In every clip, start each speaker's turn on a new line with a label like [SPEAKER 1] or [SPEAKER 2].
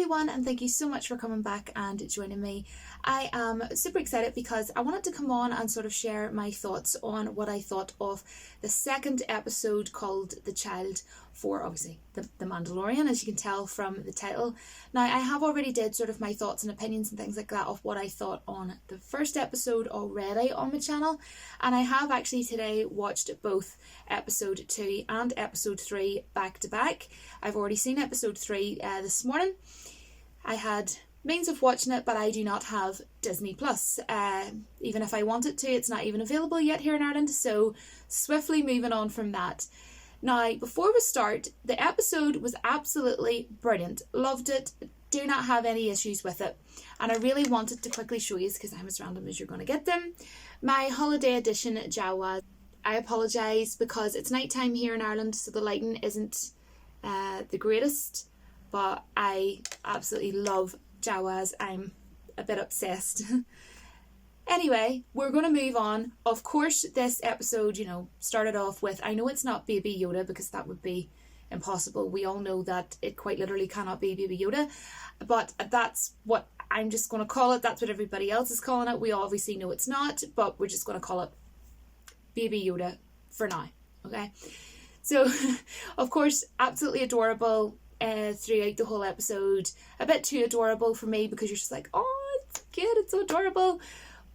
[SPEAKER 1] everyone, and thank you so much for coming back and joining me. I am super excited because I wanted to come on and sort of share my thoughts on what I thought of the second episode called The Child for, obviously, the Mandalorian, as you can tell from the title. Now, I have already did sort of my thoughts and opinions and things like that of what I thought on the first episode already on my channel, and I have actually today watched both episode 2 and episode 3 back to back. I've already seen episode 3 this morning. I had means of watching it, but I do not have Disney Plus. Even if I wanted to, it's not even available yet here in Ireland, so swiftly moving on from that. Now, before we start, the episode was absolutely brilliant. Loved it. Do not have any issues with it. And I really wanted to quickly show you, because I'm as random as you're going to get them, my holiday edition Jawas. I apologise because it's night time here in Ireland, so the lighting isn't the greatest, but I absolutely love Jawas. I'm a bit obsessed. Anyway, we're going to move on. Of course, this episode, started off with, I know it's not Baby Yoda because that would be impossible. We all know that it quite literally cannot be Baby Yoda, but that's what I'm just going to call it. That's what everybody else is calling it. We obviously know it's not, but we're just going to call it Baby Yoda for now, okay? So, of course, absolutely adorable throughout the whole episode. A bit too adorable for me because you're just like, oh, it's cute, it's so adorable.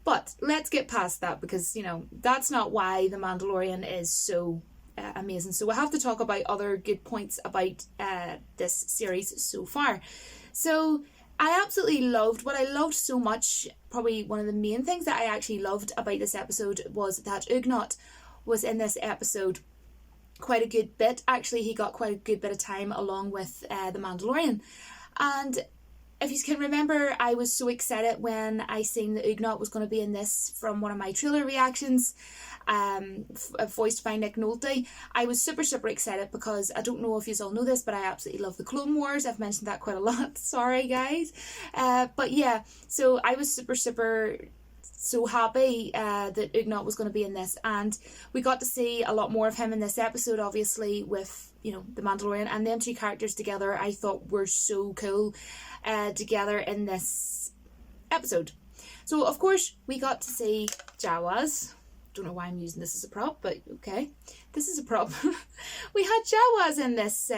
[SPEAKER 1] But let's get past that because, that's not why The Mandalorian is so amazing. So we'll have to talk about other good points about this series so far. So I absolutely loved, what I loved so much, probably one of the main things that I actually loved about this episode was that Ugnaught was in this episode quite a good bit. Actually, he got quite a good bit of time along with The Mandalorian. And if you can remember, I was so excited when I seen that Ugnaught was going to be in this from one of my trailer reactions, voiced by Nick Nolte. I was super, super excited because I don't know if you all know this, but I absolutely love the Clone Wars. I've mentioned that quite a lot. Sorry, guys. But yeah, so I was super, super so happy that Ugnaught was going to be in this, and we got to see a lot more of him in this episode, obviously, with the Mandalorian, and them two characters together I thought were so cool together in this episode. So of course we got to see Jawas. Don't know why I'm using this as a prop, but okay, this is a prop. We had Jawas in this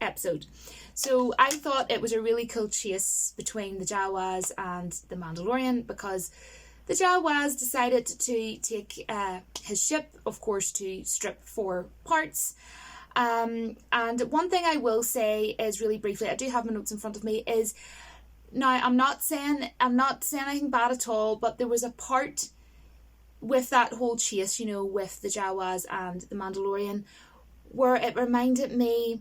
[SPEAKER 1] episode, so I thought it was a really cool chase between the Jawas and the Mandalorian, because the Jawas decided to take his ship, of course, to strip for parts. And one thing I will say is, really briefly, I do have my notes in front of me, is, now I'm not saying anything bad at all, but there was a part with that whole chase, with the Jawas and the Mandalorian, where it reminded me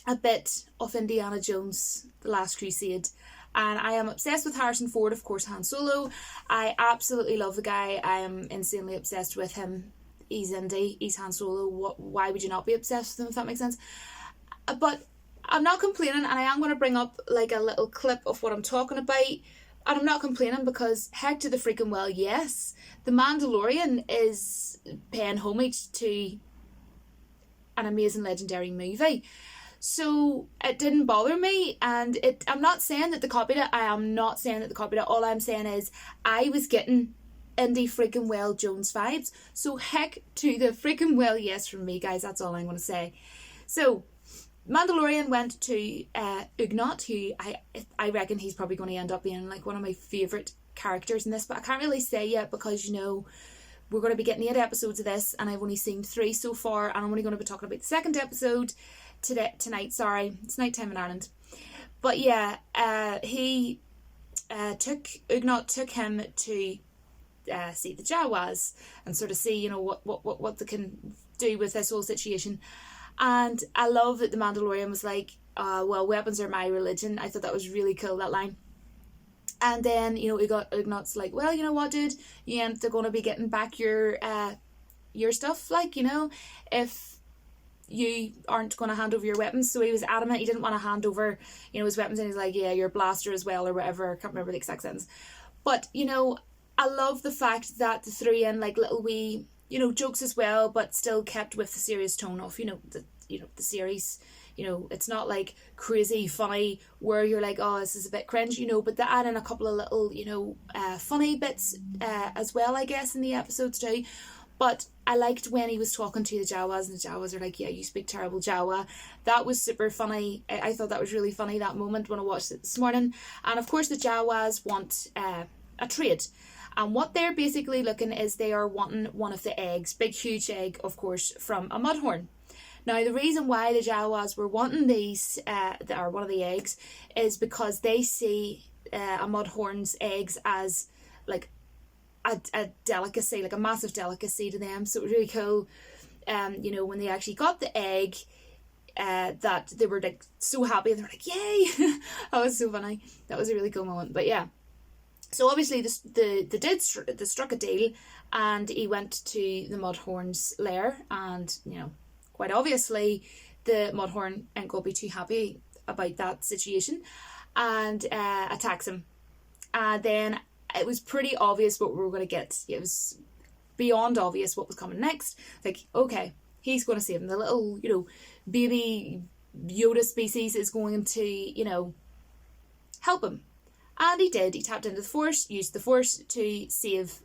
[SPEAKER 1] a bit of Indiana Jones, The Last Crusade. And I am obsessed with Harrison Ford, of course, Han Solo. I absolutely love the guy. I am insanely obsessed with him. He's Indy, he's Han Solo. Why would you not be obsessed with him, if that makes sense? But I'm not complaining, and I am going to bring up like a little clip of what I'm talking about. And I'm not complaining because, heck to the freaking well, yes, The Mandalorian is paying homage to an amazing legendary movie. So it didn't bother me, and I'm not saying that they copied it. I am not saying that they copied it. All I'm saying is I was getting Indy freaking well Jones vibes. So heck to the freaking well yes from me, guys. That's all I'm going to say. So Mandalorian went to Ugnaught, who I reckon he's probably going to end up being like one of my favourite characters in this, but I can't really say yet because, we're going to be getting 8 episodes of this, and I've only seen 3 so far, and I'm only going to be talking about the second episode tonight. Sorry, it's night time in Ireland. But yeah, Ugnaught took him to see the Jawas and sort of see, what they can do with this whole situation. And I love that the Mandalorian was like, well, weapons are my religion. I thought that was really cool, that line. And then, Ugnaught's like, well, you know what, dude? They're going to be getting back your stuff, if you aren't going to hand over your weapons. So he was adamant. He didn't want to hand over, his weapons. And he's like, yeah, your blaster as well, or whatever. I can't remember the exact sentence. But, I love the fact that they threw in, like, little wee, jokes as well, but still kept with the serious tone of, the series, you know, it's not like crazy funny where you're like, oh, this is a bit cringe, you know, but they add in a couple of little, you know, funny bits as well, I guess, in the episodes too. But I liked when he was talking to the Jawas, and the Jawas are like, yeah, you speak terrible Jawa. That was super funny. I thought that was really funny, that moment, when I watched it this morning. And of course the Jawas want a trade. And what they're basically looking is they are wanting one of the eggs, big huge egg, of course, from a mudhorn. Now, the reason why the Jawas were wanting these, or one of the eggs, is because they see a mudhorn's eggs as like a delicacy, like a massive delicacy to them. So it was really cool, you know, when they actually got the egg, that they were like so happy, and they were like, yay. That was so funny. That was a really cool moment. But yeah, so obviously they struck a deal, and he went to the mudhorn's lair, and, you know, quite obviously the mudhorn ain't gonna be too happy about that situation, and attacks him. And then it was pretty obvious what we were going to get. It was beyond obvious what was coming next. Like, okay, he's going to save him. The little, you know, baby Yoda species is going to, you know, help him. And he did. He tapped into the Force, used the Force to save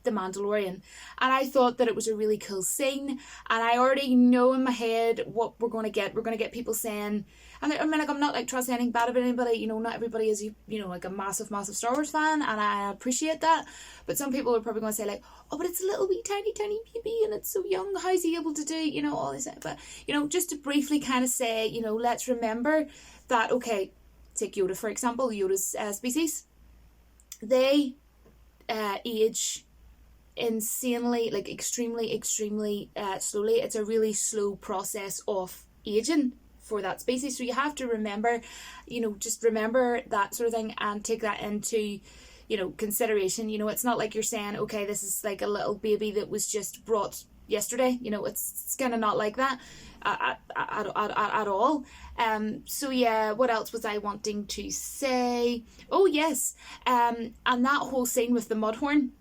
[SPEAKER 1] the Mandalorian. And I thought that it was a really cool scene. And I already know in my head what we're going to get. We're going to get people saying, and I mean, like, I'm not like trying to say anything bad about anybody, you know, not everybody is, you know, like a massive Star Wars fan, and I appreciate that. But some people are probably going to say like, oh, but it's a little wee tiny baby and it's so young, how's he able to do, you know, all this. But, you know, just to briefly kind of say, you know, let's remember that, okay, take Yoda for example, Yoda's species, they age insanely, like extremely slowly. It's a really slow process of aging for that species. So you have to remember, you know, just remember that sort of thing and take that into, you know, consideration. You know, it's not like you're saying, okay, this is like a little baby that was just brought yesterday. You know, it's kind of not like that at all. So yeah, what else was I wanting to say? Oh yes, and that whole scene with the mudhorn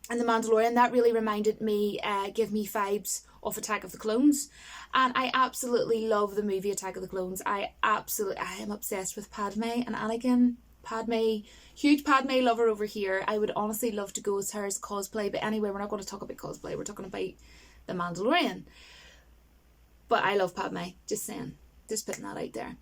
[SPEAKER 1] and the Mandalorian, that really reminded me, give me vibes of Attack of the Clones. And I absolutely love the movie Attack of the Clones. I am obsessed with Padme and Anakin. Padme, huge Padme lover over here. I would honestly love to go as her as cosplay, but anyway, we're not going to talk about cosplay. We're talking about the Mandalorian. But I love Padme, just saying. Just putting that out there.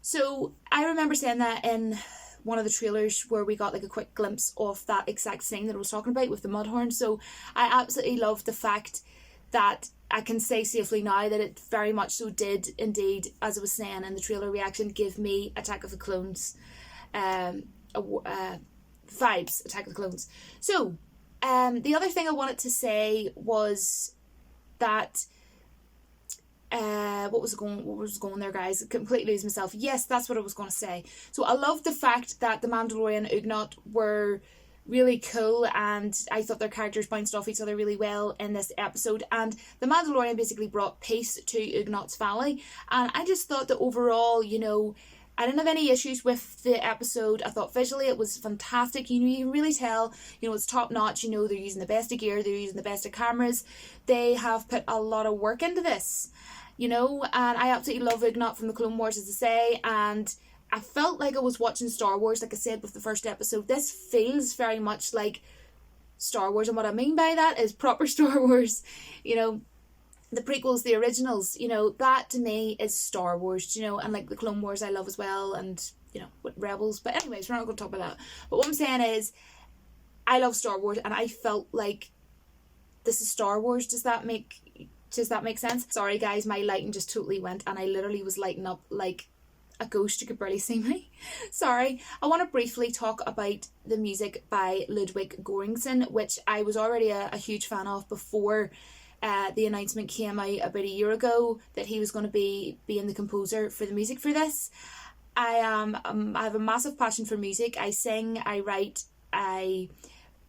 [SPEAKER 1] So I remember saying that in one of the trailers where we got like a quick glimpse of that exact scene that I was talking about with the mudhorn. So I absolutely love the fact that I can say safely now that it very much so did indeed, as I was saying in the trailer reaction, give me Attack of the Clones vibes, Attack of the Clones. So the other thing I wanted to say was that what was going there, guys? I completely lose myself. Yes, that's what I was going to say. So I love the fact that the Mandalorian and Ugnaught were really cool, and I thought their characters bounced off each other really well in this episode, and the Mandalorian basically brought peace to Ugnaugh's family, and I just thought that overall, you know, I didn't have any issues with the episode. I thought visually it was fantastic. You know, you can really tell, you know, it's top notch. You know, they're using the best of gear, they're using the best of cameras. They have put a lot of work into this, you know, and I absolutely love Ugnaught from the Clone Wars, as I say, and I felt like I was watching Star Wars, like I said with the first episode. This feels very much like Star Wars, and what I mean by that is proper Star Wars, you know, the prequels, the originals, you know, that to me is Star Wars, you know, and like the Clone Wars I love as well, and, you know, with Rebels, but anyways, we're not going to talk about that. But what I'm saying is, I love Star Wars, and I felt like this is Star Wars. Does that make sense? Sorry guys, my lighting just totally went, and I literally was lighting up like a ghost. You could barely see me. Sorry. I want to briefly talk about the music by Ludwig Göransson, which I was already a huge fan of before the announcement came out about a year ago that he was going to be being the composer for the music for this. I have a massive passion for music. I sing, I write, I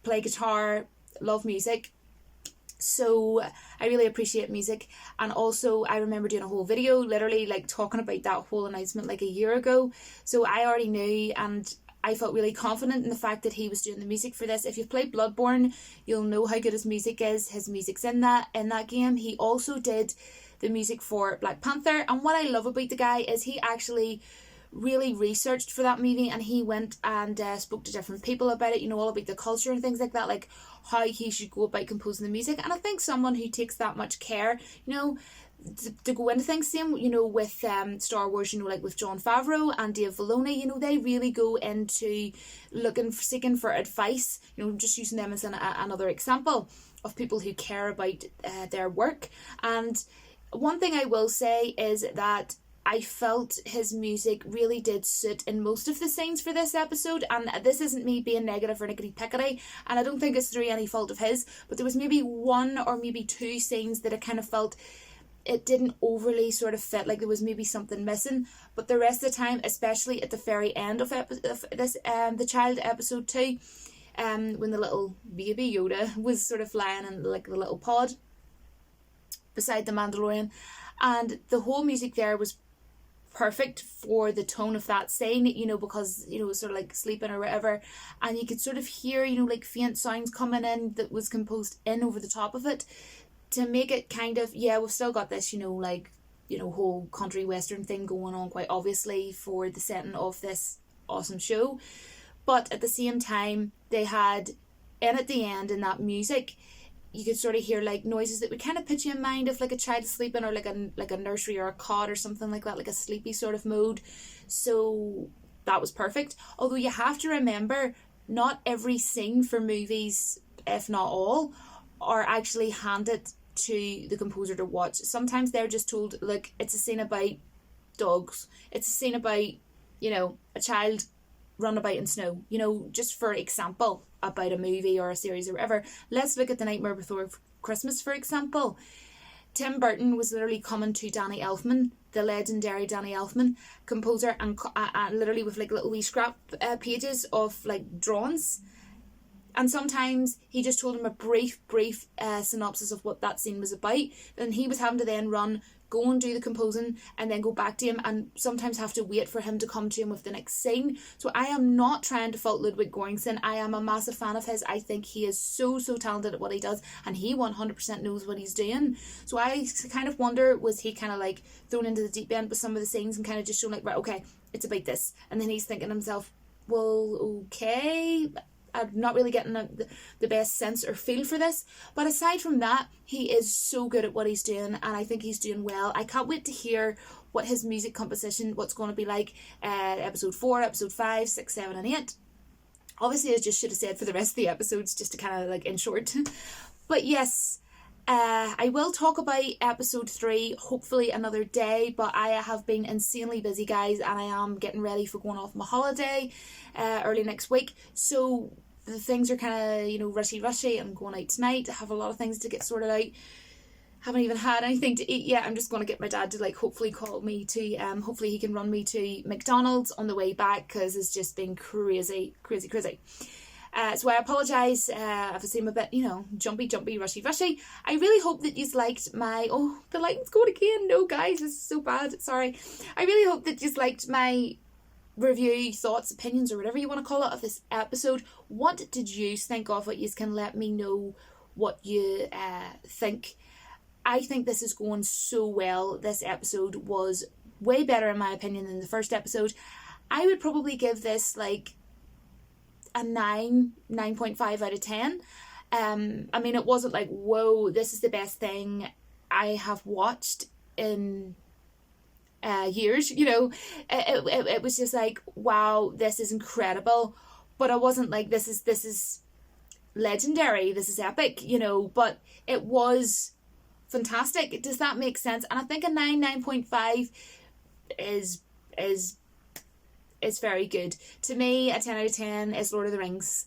[SPEAKER 1] play guitar, love music. So I really appreciate music, and also I remember doing a whole video literally like talking about that whole announcement like a year ago, so I already knew, and I felt really confident in the fact that he was doing the music for this. If you've played Bloodborne, you'll know how good his music is. His music's in that game. He also did the music for Black Panther. And what I love about the guy is he actually really researched for that movie, and he went and spoke to different people about it, you know, all about the culture and things like that, like how he should go about composing the music. And I think someone who takes that much care, you know, to go into things, same, you know, with Star Wars, you know, like with Jon Favreau and Dave Filoni, you know, they really go into seeking for advice, you know, just using them as another example of people who care about their work. And one thing I will say is that I felt his music really did suit in most of the scenes for this episode, and this isn't me being negative or nickety-pickety, and I don't think it's through any fault of his, but there was maybe one or maybe two scenes that I kind of felt it didn't overly sort of fit, like there was maybe something missing. But the rest of the time, especially at the very end of this the Child episode 2, when the little baby Yoda was sort of flying in like the little pod beside the Mandalorian, and the whole music there was perfect for the tone of that scene, you know, because, you know, it was sort of like sleeping or whatever, and you could sort of hear, you know, like faint sounds coming in that was composed in over the top of it to make it kind of, yeah, we've still got this, you know, like, you know, whole country western thing going on quite obviously for the setting of this awesome show, but at the same time they had in at the end in that music you could sort of hear like noises that would kind of put you in mind of like a child sleeping, or like a nursery or a cot or something like that, like a sleepy sort of mode. So that was perfect. Although you have to remember, not every scene for movies, if not all, are actually handed to the composer to watch. Sometimes they're just told, look, it's a scene about dogs, it's a scene about, you know, a child run about in snow, you know, just for example, about a movie or a series or whatever. Let's look at The Nightmare Before Christmas, for example. Tim Burton was literally coming to Danny Elfman, the legendary Danny Elfman composer, and literally with like little wee scrap pages of like drawings. And sometimes he just told him a brief synopsis of what that scene was about. Then he was having to then go and do the composing, and then go back to him, and sometimes have to wait for him to come to him with the next scene. So I am not trying to fault Ludwig Göransson. I am a massive fan of his. I think he is so talented at what he does, and he 100% knows what he's doing. So I kind of wonder, was he kind of like thrown into the deep end with some of the scenes and kind of just shown like, right, okay, it's about this, and then he's thinking to himself, well, okay, I'm not really getting the best sense or feel for this. But aside from that, he is so good at what he's doing, and I think he's doing well. I can't wait to hear what his music composition, what's going to be like episode 4, episode 5, 6, 7 and 8. Obviously I just should have said for the rest of the episodes, just to kind of like in short. But yes, I will talk about episode 3 hopefully another day, but I have been insanely busy, guys, and I am getting ready for going off my holiday early next week. So the things are kind of, you know, rushy. I'm going out tonight. I have a lot of things to get sorted out. Haven't even had anything to eat yet. I'm just going to get my dad to like hopefully call me to hopefully he can run me to McDonald's on the way back, because it's just been crazy. So I apologise if I seem a bit, you know, jumpy, rushy. I really hope that you liked my, oh, the lighting's going again. No, guys, this is so bad. Sorry. I really hope that you liked my review, thoughts, opinions, or whatever you want to call it, of this episode. What did you think of it? You can let me know what you think. I think this is going so well. This episode was way better in my opinion than the first episode. I would probably give this like a 9.5 out of 10. I mean, it wasn't like, whoa, this is the best thing I have watched in years, you know. It was just like, wow, this is incredible. But I wasn't like, this is legendary, this is epic, you know. But it was fantastic. Does that make sense? And I think a 9.5 is very good. To me, a 10 out of 10 is Lord of the Rings.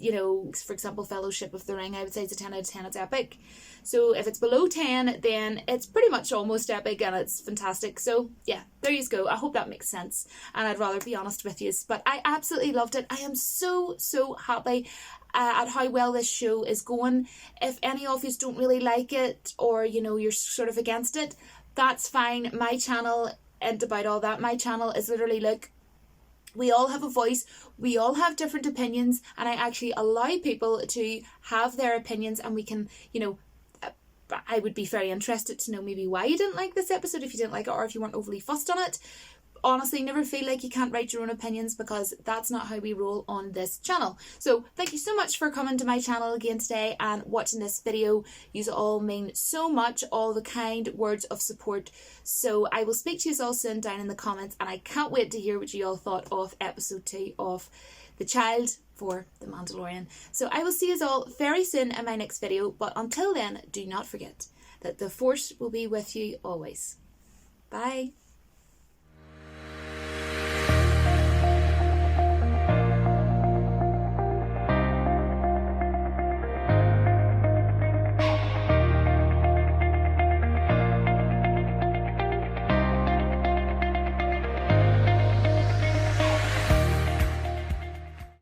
[SPEAKER 1] You know, for example, Fellowship of the Ring, I would say it's a 10 out of 10, it's epic. So if it's below 10, then it's pretty much almost epic and it's fantastic. So yeah, there you go. I hope that makes sense. And I'd rather be honest with you. But I absolutely loved it. I am so happy at how well this show is going. If any of you don't really like it, or, you know, you're sort of against it, that's fine. My channel ain't about all that. My channel is literally, look, we all have a voice, we all have different opinions, and I actually allow people to have their opinions, and we can, you know, I would be very interested to know maybe why you didn't like this episode, if you didn't like it, or if you weren't overly fussed on it. Honestly, never feel like you can't write your own opinions, because that's not how we roll on this channel. So thank you so much for coming to my channel again today and watching this video. You all mean so much, all the kind words of support. So I will speak to you all soon down in the comments, and I can't wait to hear what you all thought of episode 2 of The Child for The Mandalorian. So I will see you all very soon in my next video, but until then, do not forget that the Force will be with you always. Bye.